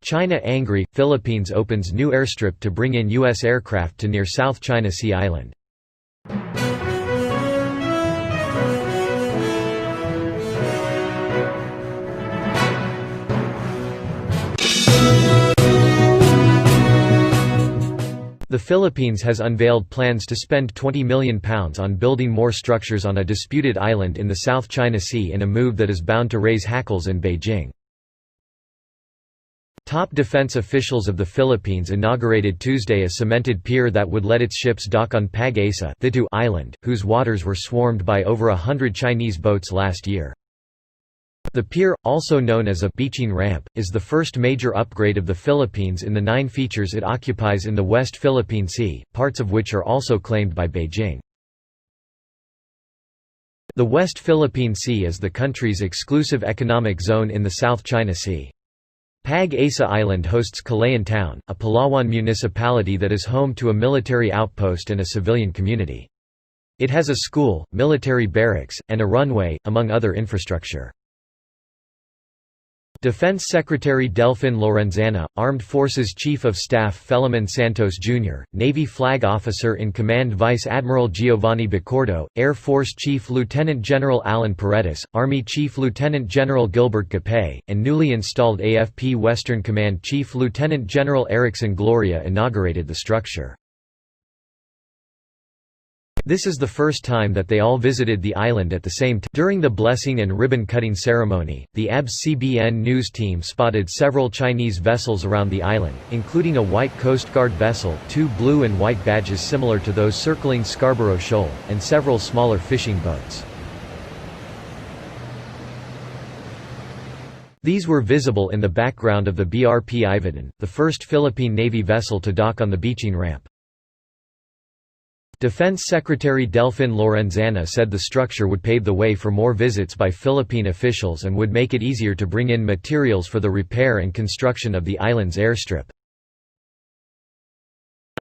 China angry, Philippines opens new airstrip to bring in U.S. aircraft to near South China Sea island. The Philippines has unveiled plans to spend £20 million on building more structures on a disputed island in the South China Sea in a move that is bound to raise hackles in Beijing. Top defense officials of the Philippines inaugurated Tuesday a cemented pier that would let its ships dock on Pag-asa Island, whose waters were swarmed by over 100 Chinese boats last year. The pier, also known as a beaching ramp, is the first major upgrade of the Philippines in the 9 features it occupies in the West Philippine Sea, parts of which are also claimed by Beijing. The West Philippine Sea is the country's exclusive economic zone in the South China Sea. Pag-asa Island hosts Calayan Town, a Palawan municipality that is home to a military outpost and a civilian community. It has a school, military barracks, and a runway, among other infrastructure. Defense Secretary Delfin Lorenzana, Armed Forces Chief of Staff Feliman Santos Jr., Navy Flag Officer in Command Vice Admiral Giovanni Bacordo, Air Force Chief Lieutenant General Alan Paredes, Army Chief Lieutenant General Gilbert Capay, and newly installed AFP Western Command Chief Lieutenant General Erickson Gloria inaugurated the structure. This is the first time that they all visited the island at the same time. During the blessing and ribbon-cutting ceremony, the ABS-CBN news team spotted several Chinese vessels around the island, including a white Coast Guard vessel, 2 blue and white badges similar to those circling Scarborough Shoal, and several smaller fishing boats. These were visible in the background of the BRP Ivadan, the first Philippine Navy vessel to dock on the beaching ramp. Defense Secretary Delfin Lorenzana said the structure would pave the way for more visits by Philippine officials and would make it easier to bring in materials for the repair and construction of the island's airstrip.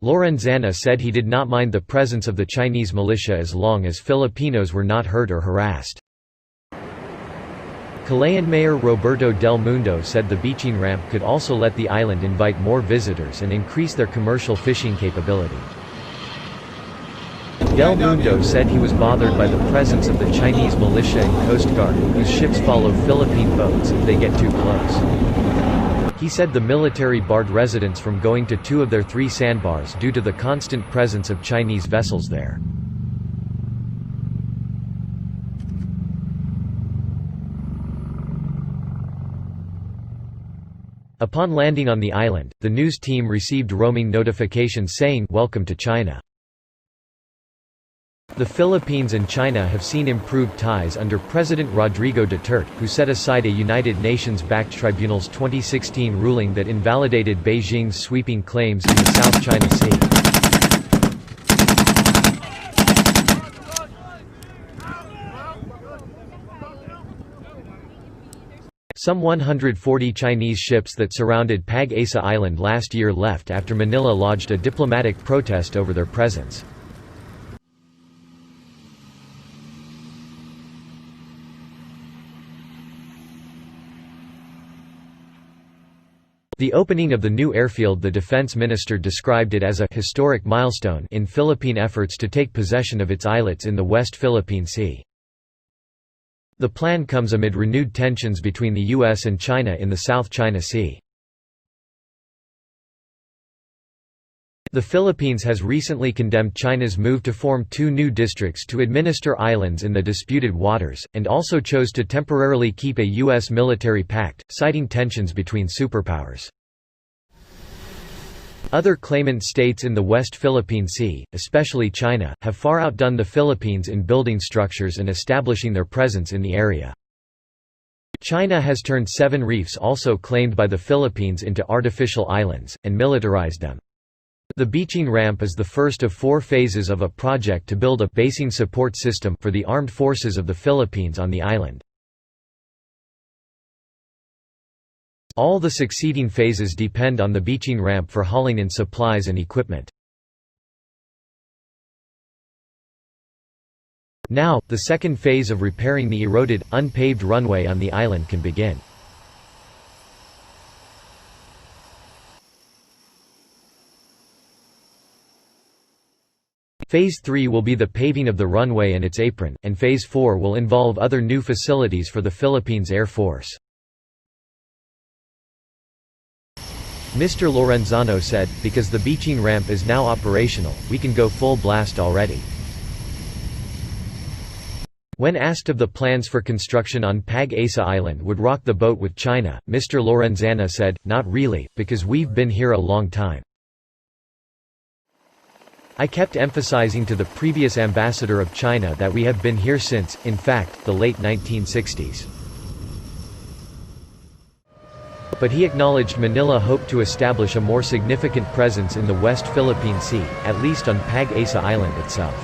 Lorenzana said he did not mind the presence of the Chinese militia as long as Filipinos were not hurt or harassed. Calayan Mayor Roberto Del Mundo said the beaching ramp could also let the island invite more visitors and increase their commercial fishing capability. Del Mundo said he was bothered by the presence of the Chinese militia and Coast Guard, whose ships follow Philippine boats if they get too close. He said the military barred residents from going to 2 of their 3 sandbars due to the constant presence of Chinese vessels there. Upon landing on the island, the news team received roaming notifications saying, "Welcome to China." The Philippines and China have seen improved ties under President Rodrigo Duterte, who set aside a United Nations-backed tribunal's 2016 ruling that invalidated Beijing's sweeping claims in the South China Sea. Some 140 Chinese ships that surrounded Pag-asa Island last year left after Manila lodged a diplomatic protest over their presence. The opening of the new airfield, the defense minister described it as a historic milestone in Philippine efforts to take possession of its islets in the West Philippine Sea. The plan comes amid renewed tensions between the U.S. and China in the South China Sea. The Philippines has recently condemned China's move to form 2 new districts to administer islands in the disputed waters, and also chose to temporarily keep a U.S. military pact, citing tensions between superpowers. Other claimant states in the West Philippine Sea, especially China, have far outdone the Philippines in building structures and establishing their presence in the area. China has turned 7 reefs also claimed by the Philippines into artificial islands, and militarized them. The beaching ramp is the first of 4 phases of a project to build a basing support system for the armed forces of the Philippines on the island. All the succeeding phases depend on the beaching ramp for hauling in supplies and equipment. Now, the second phase of repairing the eroded, unpaved runway on the island can begin. Phase 3 will be the paving of the runway and its apron, and Phase 4 will involve other new facilities for the Philippines Air Force. Mr. Lorenzano said, "Because the beaching ramp is now operational, we can go full blast already." When asked of the plans for construction on Pag-asa Island would rock the boat with China, Mr. Lorenzana said, "Not really, because we've been here a long time. I kept emphasizing to the previous ambassador of China that we have been here since, in fact, the late 1960s. But he acknowledged Manila hoped to establish a more significant presence in the West Philippine Sea, at least on Pag-asa Island itself.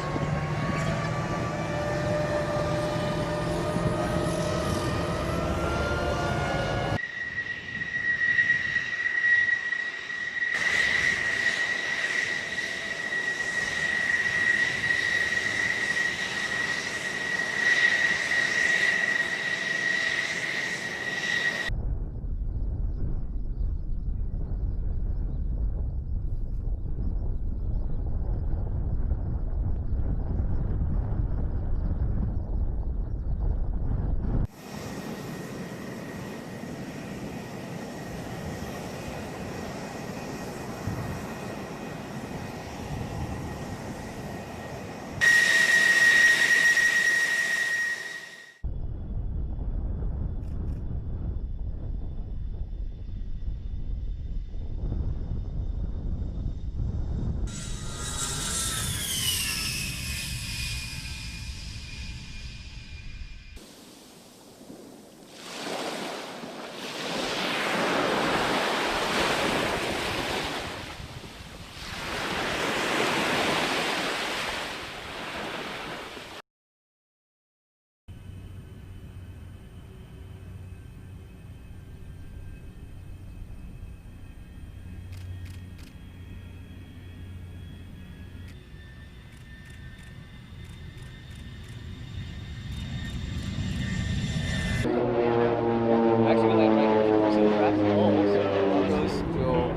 Actually, we land right here. So the wraps all those will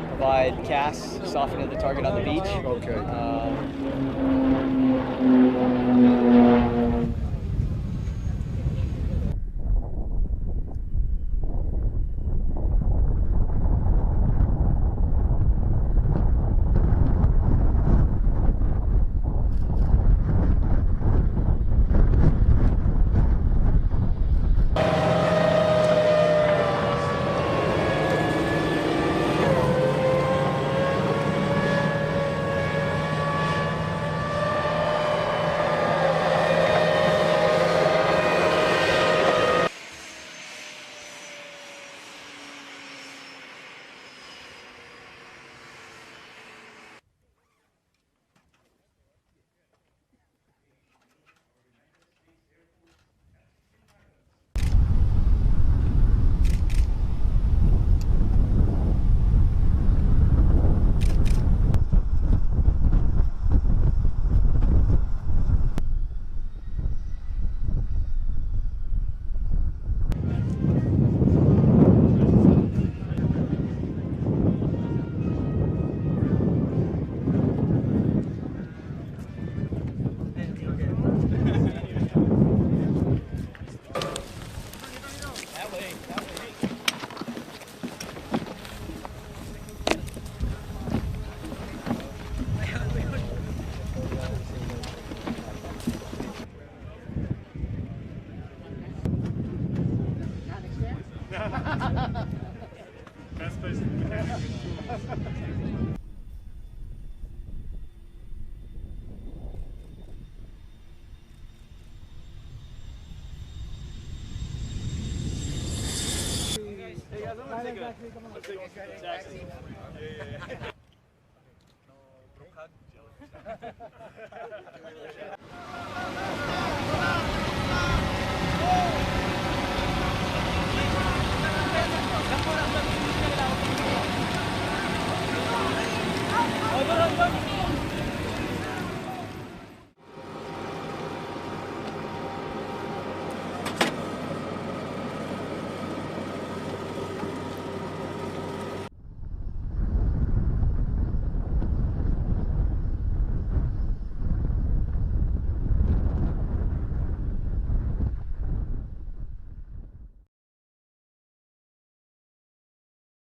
provide casts, softening the target on the beach. Okay. Best place in the Canada. Hey guys, I'm gonna take a taxi. Yeah. No,